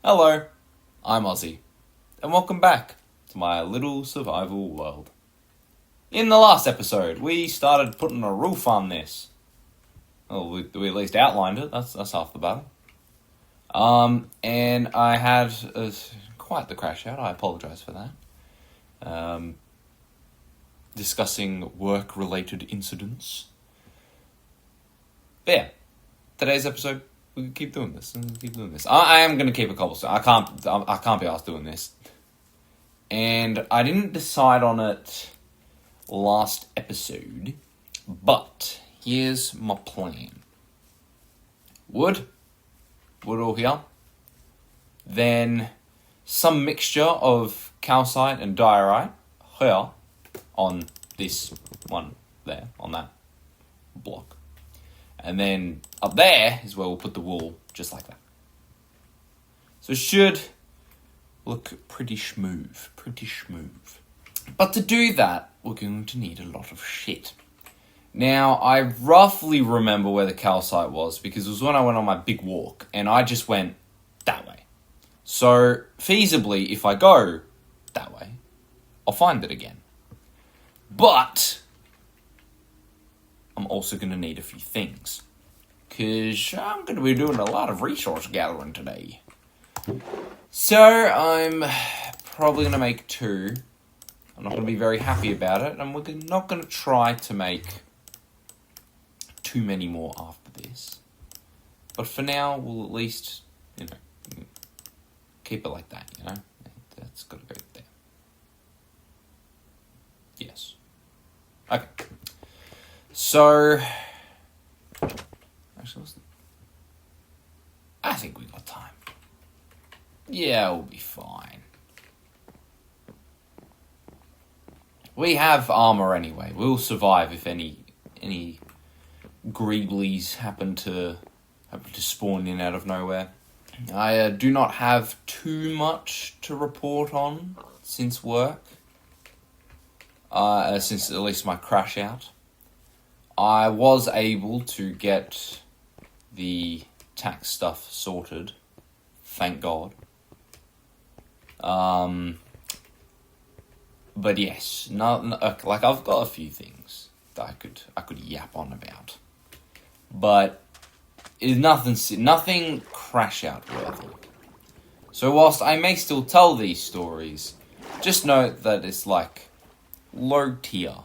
Hello, I'm Ozzy, and welcome back to my little survival world. In the last episode, we started putting a roof on this. Well, we at least outlined it, that's half the battle. And I had quite the crash out, I apologise for that. Discussing work-related incidents. But yeah, today's episode, we can keep doing this. I am going to keep a cobblestone. I can't be asked doing this. And I didn't decide on it last episode, but here's my plan. Wood all here. Then some mixture of calcite and diorite here on this one there, on that block. And then up there is where we'll put the wool, just like that. So it should look pretty smooth. But to do that, we're going to need a lot of shit. Now, I roughly remember where the calcite was, because it was when I went on my big walk, and I just went that way. So, feasibly, if I go that way, I'll find it again. But I'm also going to need a few things, because I'm going to be doing a lot of resource gathering today. So I'm probably going to make 2. I'm not going to be very happy about it, and we're not going to try to make too many more after this. But for now, we'll at least, keep it like that, That's got to go there. Yes. Okay. So, actually, I think we got time. Yeah, we'll be fine. We have armor anyway. We'll survive if any greeblies happen to spawn in out of nowhere. I do not have too much to report on since work. Since at least my crash out. I was able to get the tax stuff sorted, thank God. But yes, I've got a few things that I could yap on about, but it's nothing crash out worthy. So whilst I may still tell these stories, just note that it's like low tier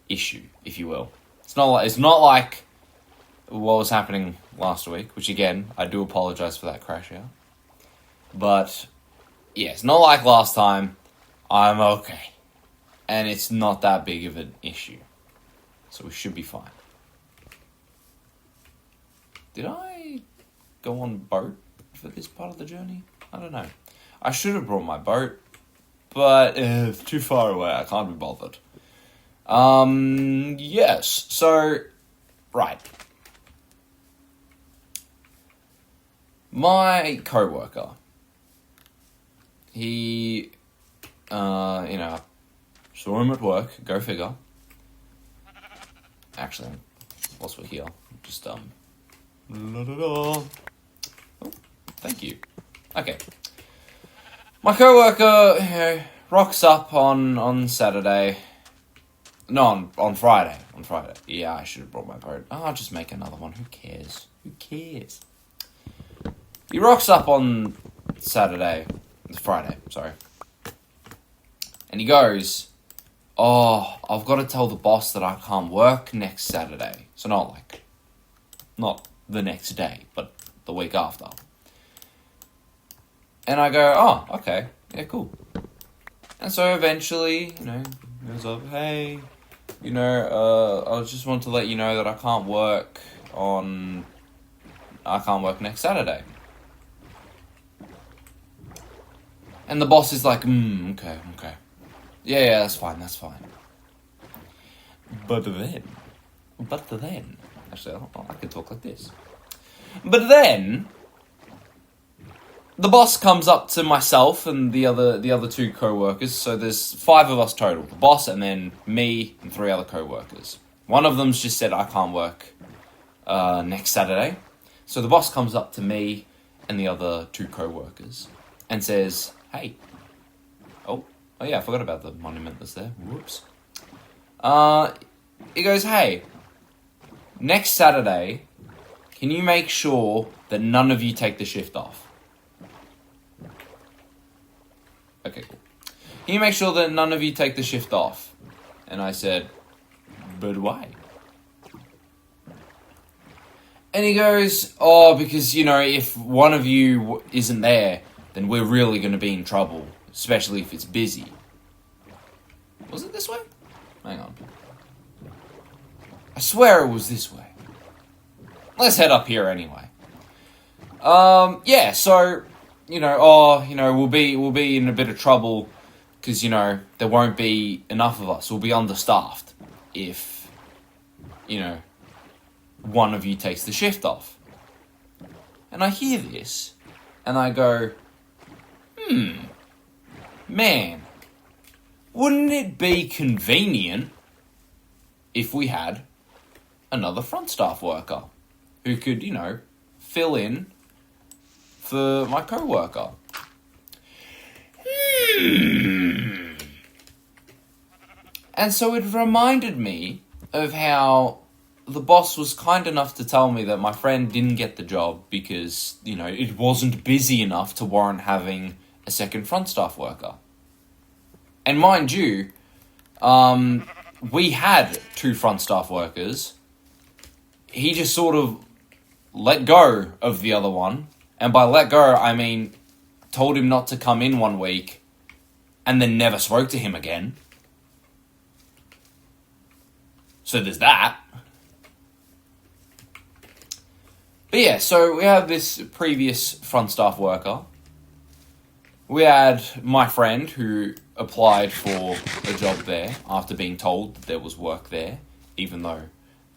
issue, if you will. It's not like what was happening last week, which again, I do apologise for that crash out. But yeah, it's not like last time. I'm okay. And it's not that big of an issue. So we should be fine. Did I go on boat for this part of the journey? I don't know. I should have brought my boat, but it's too far away. I can't be bothered. Yes. So, right. My co-worker, he, saw him at work, go figure. Actually, whilst we're here, just, Oh, thank you. Okay. My co-worker, rocks up on Saturday. No, on Friday. Yeah, I should have brought my boat. I'll just make another one. Who cares? He rocks up on Friday, sorry. And he goes, I've got to tell the boss that I can't work next Saturday. So not the next day, but the week after. And I go, okay, yeah, cool. And so eventually, he goes up, hey, I just want to let you know that I can't work next Saturday. And the boss is like, okay. Yeah, that's fine. But then, actually, I could talk like this. But then, the boss comes up to myself and the other 2 co-workers, so there's 5 of us total. The boss and then me and 3 other co-workers. One of them's just said I can't work next Saturday. So the boss comes up to me and the other two co-workers and says, hey, oh yeah, I forgot about the monument that's there. Whoops. He goes, hey, next Saturday, can you make sure that none of you take the shift off? Okay, cool. Can you make sure that none of you take the shift off? And I said, but why? And he goes, oh, because, if one of you isn't there, then we're really going to be in trouble, especially if it's busy. Was it this way? Hang on. I swear it was this way. Let's head up here anyway. So, we'll be in a bit of trouble because, there won't be enough of us. We'll be understaffed if, one of you takes the shift off. And I hear this, and I go, man, wouldn't it be convenient if we had another front staff worker who could, fill in for my co-worker? And so it reminded me of how the boss was kind enough to tell me that my friend didn't get the job because, it wasn't busy enough to warrant having a second front staff worker. And mind you, we had two front staff workers. He just sort of let go of the other one. And by let go, I mean told him not to come in one week and then never spoke to him again. So there's that. But yeah, so we have this previous front staff worker. We had my friend who applied for a job there after being told that there was work there, even though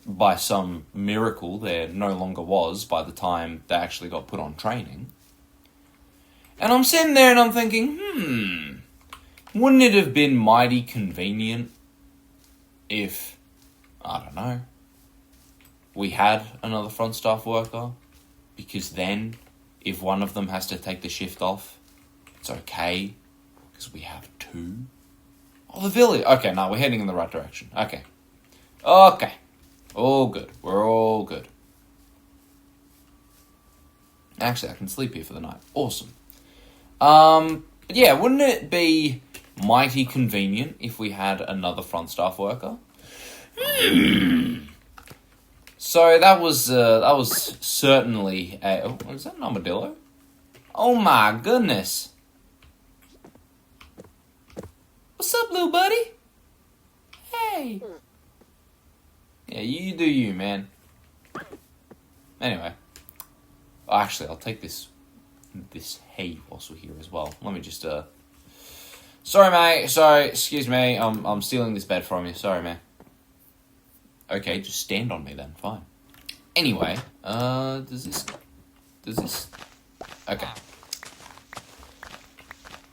by some miracle there no longer was by the time they actually got put on training. And I'm sitting there and I'm thinking, wouldn't it have been mighty convenient if, I don't know, we had another front staff worker, because then if one of them has to take the shift off, it's okay, because we have two. Oh, the village. Okay, no, we're heading in the right direction. Okay. All good. We're all good. Actually, I can sleep here for the night. Awesome. But yeah, wouldn't it be mighty convenient if we had another front staff worker? So that was certainly a... Oh, is that an armadillo? Oh my goodness. What's up, little buddy? Hey. Yeah, you do you, man. Anyway. Actually, I'll take this hay whilst we're here as well. Let me just, Sorry, mate. Sorry, excuse me. I'm stealing this bed from you. Sorry, man. Okay, just stand on me then. Fine. Anyway, does this... Okay.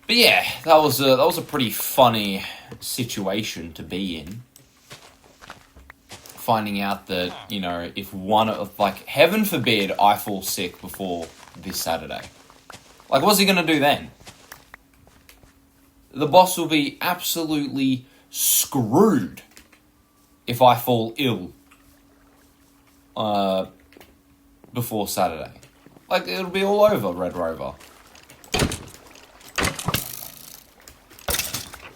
But yeah, that was a pretty funny situation to be in. Finding out that, if one of, heaven forbid I fall sick before this Saturday. What's he gonna do then? The boss will be absolutely screwed if I fall ill before Saturday. It'll be all over Red Rover.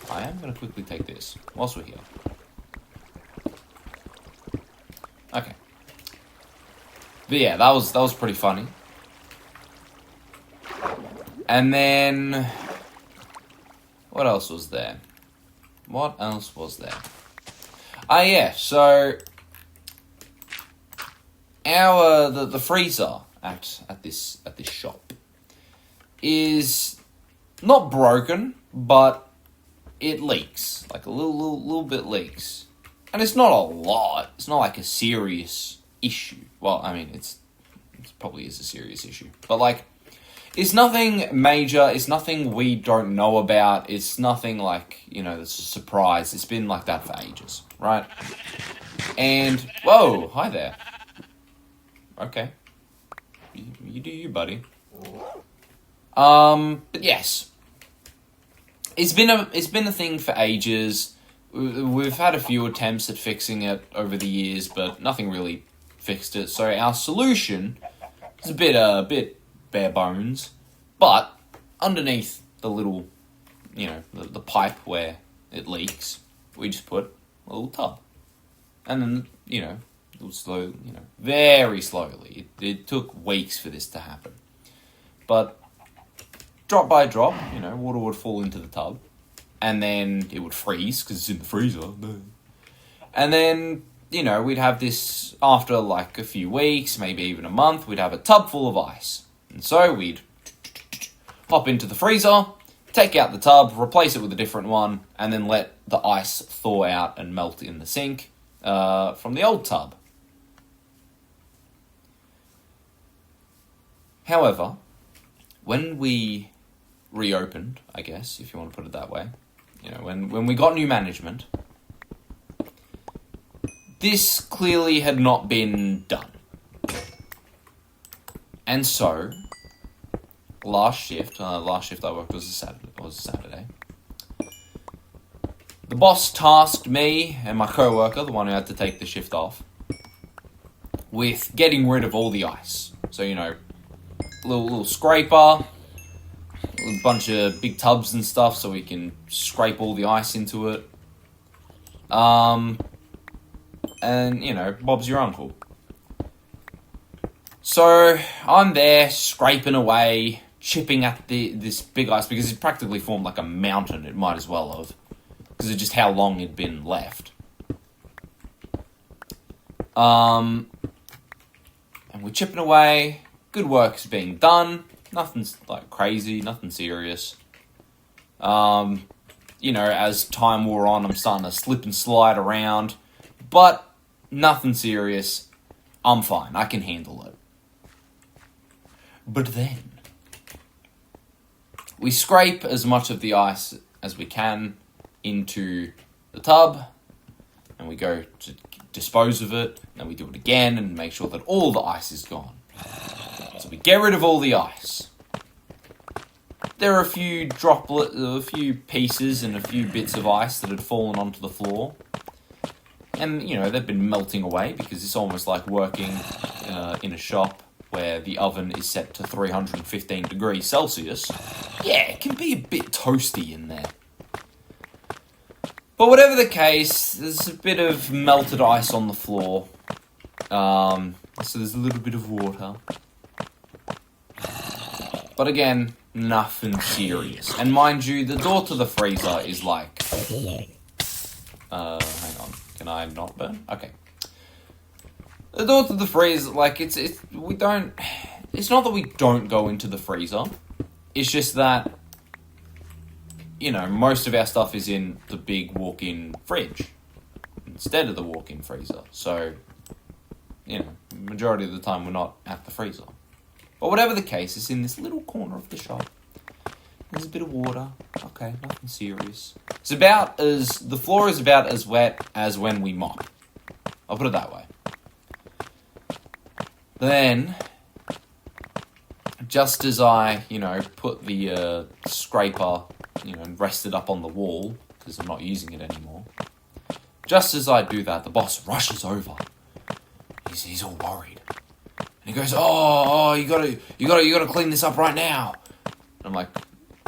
I am going to quickly take this whilst we're here. Okay. But yeah, that was pretty funny. And then... what else was there? Yeah, so... the freezer at this shop is not broken, but it leaks. A little bit leaks. And it's not a lot. It's not a serious issue. Well, I mean, it probably is a serious issue. But it's nothing major. It's nothing we don't know about. It's nothing that's a surprise. It's been like that for ages, right? And, whoa, hi there. Okay. You do you, buddy. But yes, it's been a thing for ages. We've had a few attempts at fixing it over the years, but nothing really fixed it. So our solution is a bit bare bones, but underneath the little, the pipe where it leaks, we just put a little tub, and then it was slow, very slowly. It took weeks for this to happen, but drop by drop, water would fall into the tub, and then it would freeze because it's in the freezer. And then, we'd have this after like a few weeks, maybe even a month, we'd have a tub full of ice. And so we'd hop into the freezer, take out the tub, replace it with a different one, and then let the ice thaw out and melt in the sink from the old tub. However, when we reopened, I guess, if you want to put it that way, when we got new management, this clearly had not been done. And so, last shift I worked was a Saturday. The boss tasked me and my co-worker, the one who had to take the shift off, with getting rid of all the ice. So, little scraper, a bunch of big tubs and stuff so we can scrape all the ice into it. And, Bob's your uncle. So, I'm there scraping away, chipping at this big ice because it practically formed like a mountain, it might as well have, because of just how long it'd been left. And we're chipping away, good work's being done, nothing's like crazy, nothing serious. As time wore on, I'm starting to slip and slide around, but nothing serious. I'm fine, I can handle it. But then, we scrape as much of the ice as we can into the tub, and we go to dispose of it, and we do it again and make sure that all the ice is gone. So we get rid of all the ice. There are a few pieces and a few bits of ice that had fallen onto the floor. And, they've been melting away because it's almost like working in a shop where the oven is set to 315 degrees Celsius. Yeah, it can be a bit toasty in there. But whatever the case, there's a bit of melted ice on the floor. So there's a little bit of water. But again, nothing serious. And mind you, the door to the freezer is like... hang on. Can I not burn? Okay. The door to the freezer, it's not that we don't go into the freezer. It's just that, most of our stuff is in the big walk-in fridge instead of the walk-in freezer. So, majority of the time we're not at the freezer. But whatever the case, it's in this little corner of the shop. There's a bit of water. Okay, nothing serious. The floor is about as wet as when we mop. I'll put it that way. Then, just as I, put the scraper, and rest it up on the wall, because I'm not using it anymore, just as I do that, the boss rushes over. He's all worried. And he goes, oh, you gotta clean this up right now. And I'm like,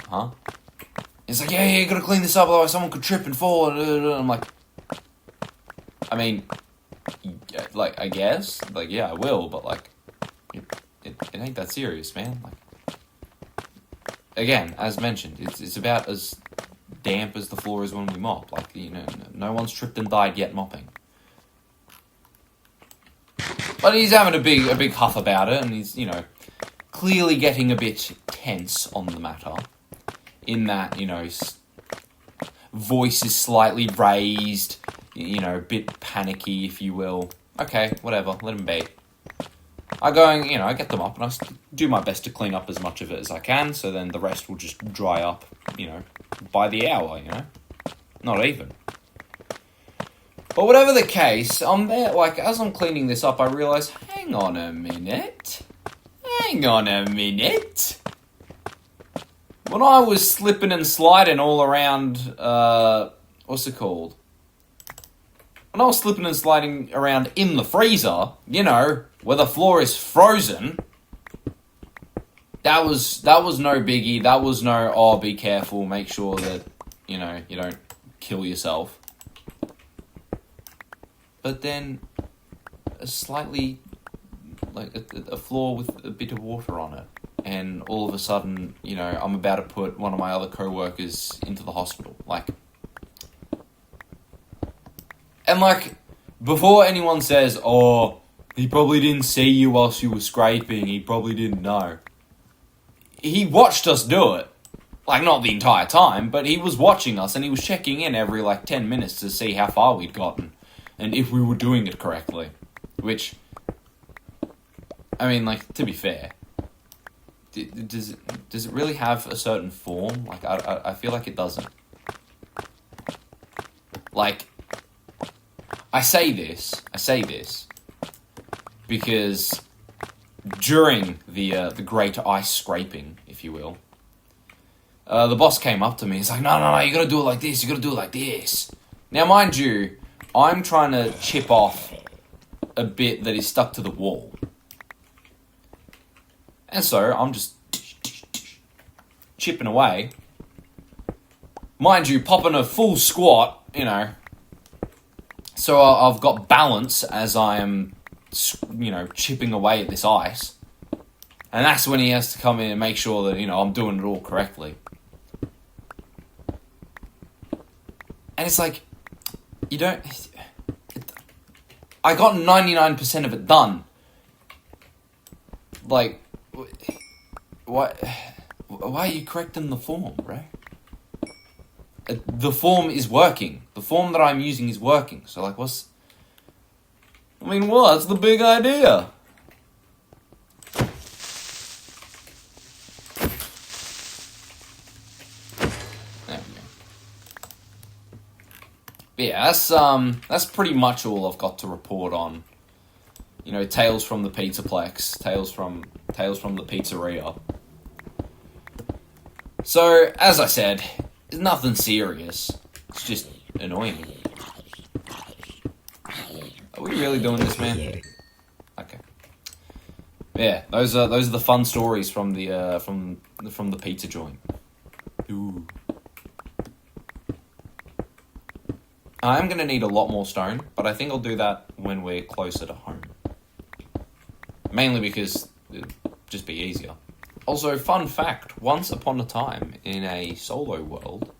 huh? He's like, yeah, you gotta clean this up, otherwise someone could trip and fall. And I'm like, I mean, I guess, yeah, I will, but it ain't that serious, man. Again, as mentioned, it's about as damp as the floor is when we mop. No one's tripped and died yet mopping. But he's having a big huff about it, and he's, clearly getting a bit tense on the matter. In that, his voice is slightly raised, a bit panicky, if you will. Okay, whatever, let him be. I go and, I get them up, and I do my best to clean up as much of it as I can, so then the rest will just dry up, by the hour, Not even. But whatever the case, I'm there, as I'm cleaning this up, I realise, hang on a minute. hang on a minute. When I was slipping and sliding all around, what's it called? When I was slipping and sliding around in the freezer, you know, where the floor is frozen, that was no biggie. That was no, oh, be careful, make sure that, you know, you don't kill yourself. But then, a slightly, like, a floor with a bit of water on it. And all of a sudden, you know, I'm about to put one of my other co-workers into the hospital. And before anyone says, oh, he probably didn't see you whilst you were scraping, he probably didn't know. He watched us do it. Not the entire time, but he was watching us and he was checking in every, 10 minutes to see how far we'd gotten. And if we were doing it correctly. Which, I mean, to be fair, does it really have a certain form? I feel like it doesn't. I say this because during the great ice scraping, if you will, the boss came up to me. He's like, no, you gotta do it like this. You gotta do it like this. Now, mind you, I'm trying to chip off a bit that is stuck to the wall. And so, I'm just chipping away. Mind you, popping a full squat, you know. So I've got balance as I am, you know, chipping away at this ice. And that's when he has to come in and make sure that, you know, I'm doing it all correctly. And it's like, you don't... I got 99% of it done. Why are you correcting the form, bro? The form is working. The form that I'm using is working. So, what's the big idea? There we go. But yeah, that's pretty much all I've got to report on. You know, Tales from the Pizzaplex, Tales from the Pizzeria. So, as I said, it's nothing serious. It's just annoying. Are we really doing this, man? Okay. Yeah, those are the fun stories from the pizza joint. Ooh. I'm gonna need a lot more stone, but I think I'll do that when we're closer to home. Mainly because it'd just be easier. Also, fun fact, once upon a time in a solo world,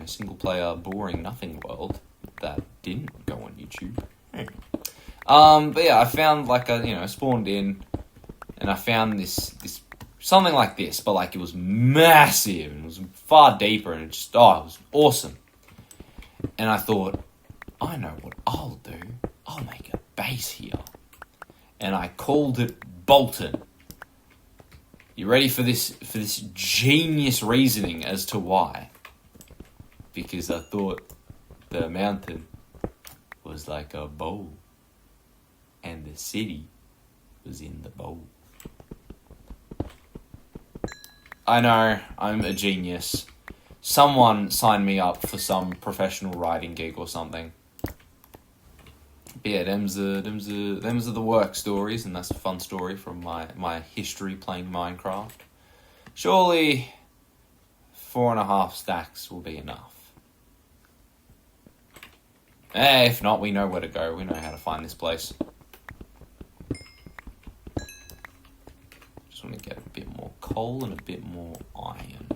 single player, boring nothing world, that didn't go on YouTube. But yeah, I found spawned in, and I found this something like this, but it was massive, and it was far deeper, and it was awesome. And I thought, I know what I'll do. I'll make a base here. And I called it Bolton. You ready for this genius reasoning as to why? Because I thought the mountain was like a bowl, and the city was in the bowl. I know, I'm a genius. Someone signed me up for some professional writing gig or something. But yeah, them's are the work stories, and that's a fun story from my history playing Minecraft. Surely 4.5 stacks will be enough. If not, we know where to go. We know how to find this place. Just want to get a bit more coal and a bit more iron.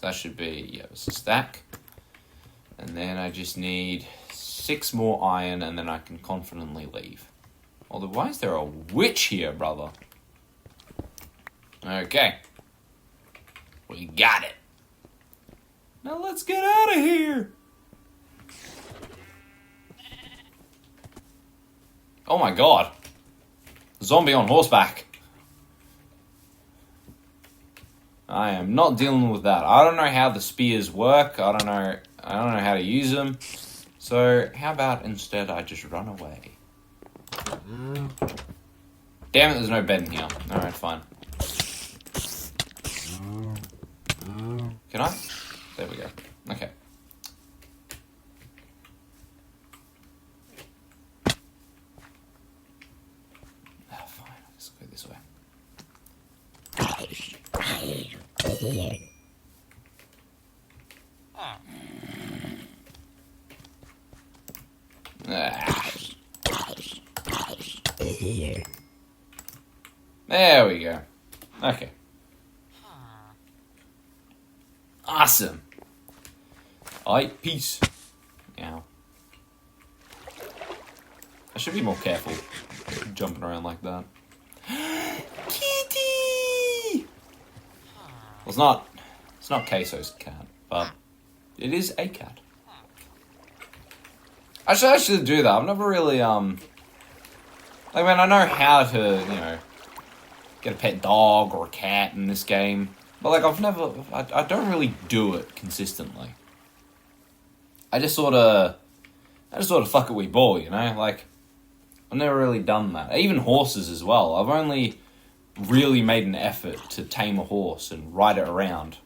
That should be, it's a stack. And then I just need 6 more iron, and then I can confidently leave. Although, why is there a witch here, brother? Okay. We got it. Now let's get out of here. Oh my god. Zombie on horseback. I am not dealing with that. I don't know how the spears work. I don't know how to use them. So how about instead I just run away? Damn it, there's no bed in here. Alright, fine. Can I? There we go. Okay. Fine, let's go this way. There we go. Okay. Awesome. Alright, peace. Ow. I should be more careful jumping around like that. Kitty! Well, it's not Queso's cat, but it is a cat. I should do that. I've never really, I know how to, get a pet dog or a cat in this game. But, I don't really do it consistently. I just sort of fuck it with ball, I've never really done that. Even horses as well. I've only really made an effort to tame a horse and ride it around,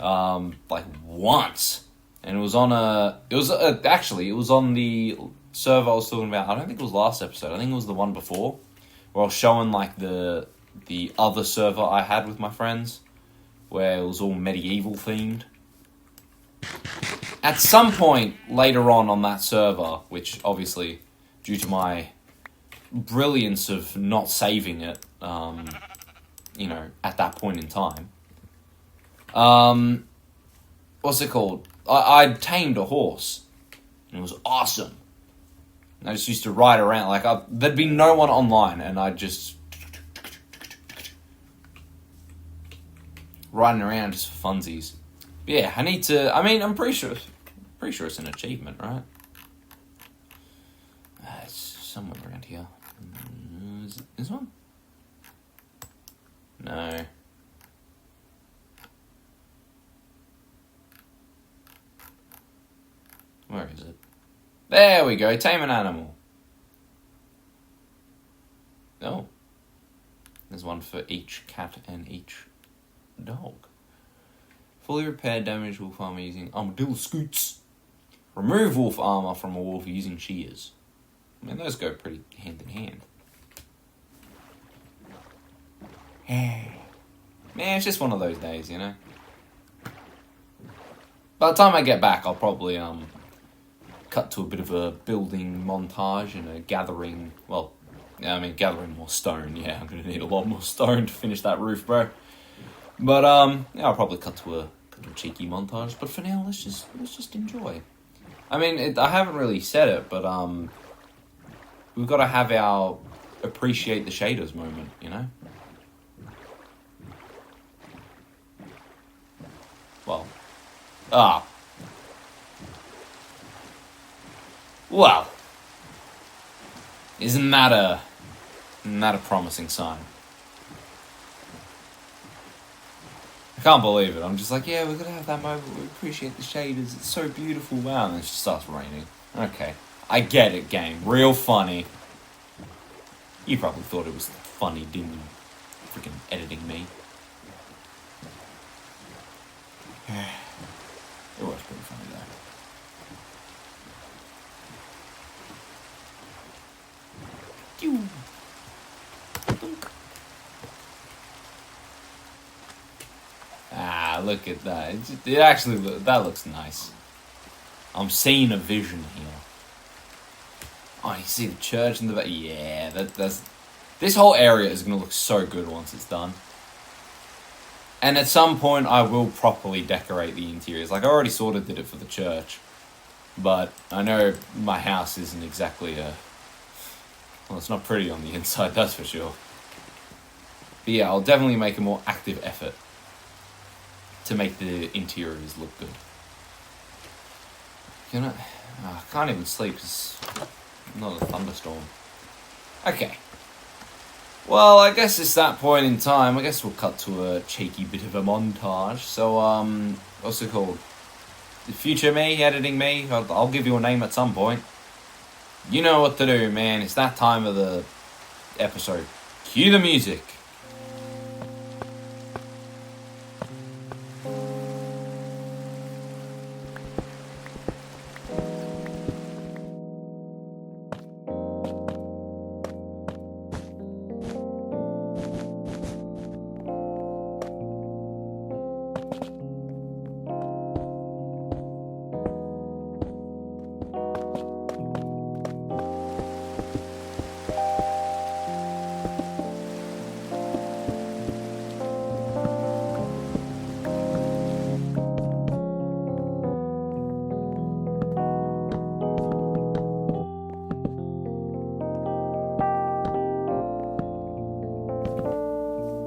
once. And it was on the server I was talking about. I don't think it was last episode. I think it was the one before, where I was showing, the other server I had with my friends, where it was all medieval themed. At some point later on that server, which obviously, due to my brilliance of not saving it, at that point in time, what's it called? I tamed a horse, and it was awesome. I just used to ride around, there'd be no one online, and I'd just riding around just for funsies. But yeah, I need to. I'm pretty sure it's an achievement, right? It's somewhere around here. Is it this one? No. Where is it? There we go. Tame an animal. Oh. There's one for each cat and each dog. Fully repaired damaged wolf armor using armadillo scoots. Remove wolf armor from a wolf using shears. Those go pretty hand in hand. Man, it's just one of those days, By the time I get back, I'll probably cut to a bit of a building montage and a gathering. Well, gathering more stone. Yeah, I'm gonna need a lot more stone to finish that roof, bro. But I'll probably cut to a cheeky montage. But for now, let's just enjoy. I haven't really said it, but we've got to have our appreciate the shaders moment, Well, well, isn't that a promising sign? I can't believe it. I'm just yeah, we're gonna have that moment. We appreciate the shaders. It's so beautiful. Wow, and then it just starts raining. Okay, I get it, game. Real funny. You probably thought it was funny, didn't you? Freaking editing me. It was pretty funny though. Look at that. It actually, that looks nice. I'm seeing a vision here. Oh, you see the church in the back? Yeah, that's... This whole area is going to look so good once it's done. And at some point, I will properly decorate the interiors. I already sort of did it for the church. But I know my house isn't exactly a... Well, it's not pretty on the inside, that's for sure. But yeah, I'll definitely make a more active effort to make the interiors look good. I can't even sleep because not a thunderstorm. Okay. Well, I guess it's that point in time. I guess we'll cut to a cheeky bit of a montage. So, what's it called? The future me, editing me. I'll give you a name at some point. You know what to do, man. It's that time of the episode. Cue the music.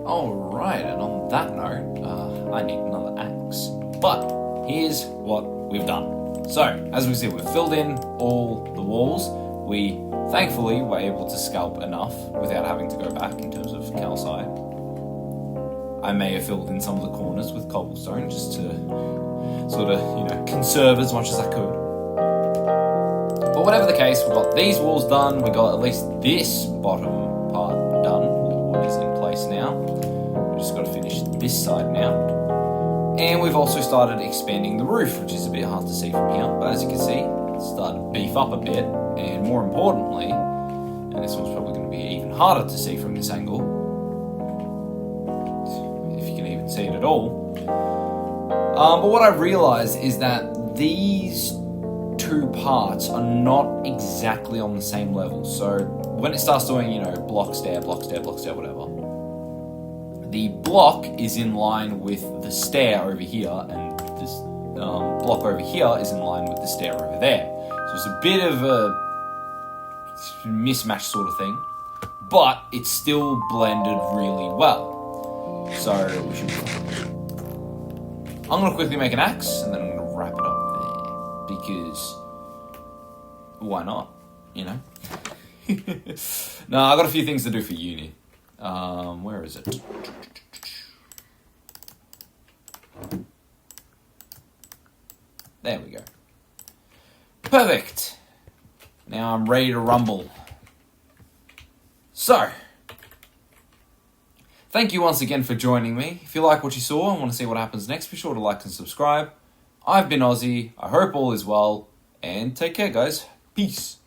Alright, and on that note, I need another axe. But here's what we've done. So, as we see, we've filled in all the walls. We thankfully were able to sculpt enough without having to go back in terms of calcite. I may have filled in some of the corners with cobblestone just to sort of, conserve as much as I could. But whatever the case, we've got these walls done, we got at least this bottom part done, what is in place now. We've just got to finish this side now. And we've also started expanding the roof, which is a bit hard to see from here, but as you can see, it's started to beef up a bit, and more importantly, and this one's probably going to be even harder to see from this angle, if you can even see it at all. But what I've realised is that these two parts are not exactly on the same level. So when it starts doing, block, stair, whatever, the block is in line with the stair over here, and this block over here is in line with the stair over there. So it's a bit of a mismatch sort of thing, but it's still blended really well. So we should be fine. I'm going to quickly make an axe, and then I'm going to wrap it up there, because why not, No, I've got a few things to do for uni. Where is it? There we go. Perfect. Now I'm ready to rumble. So, thank you once again for joining me. If you like what you saw and want to see what happens next, be sure to like and subscribe. I've been Ozzy. I hope all is well, and take care, guys. Peace.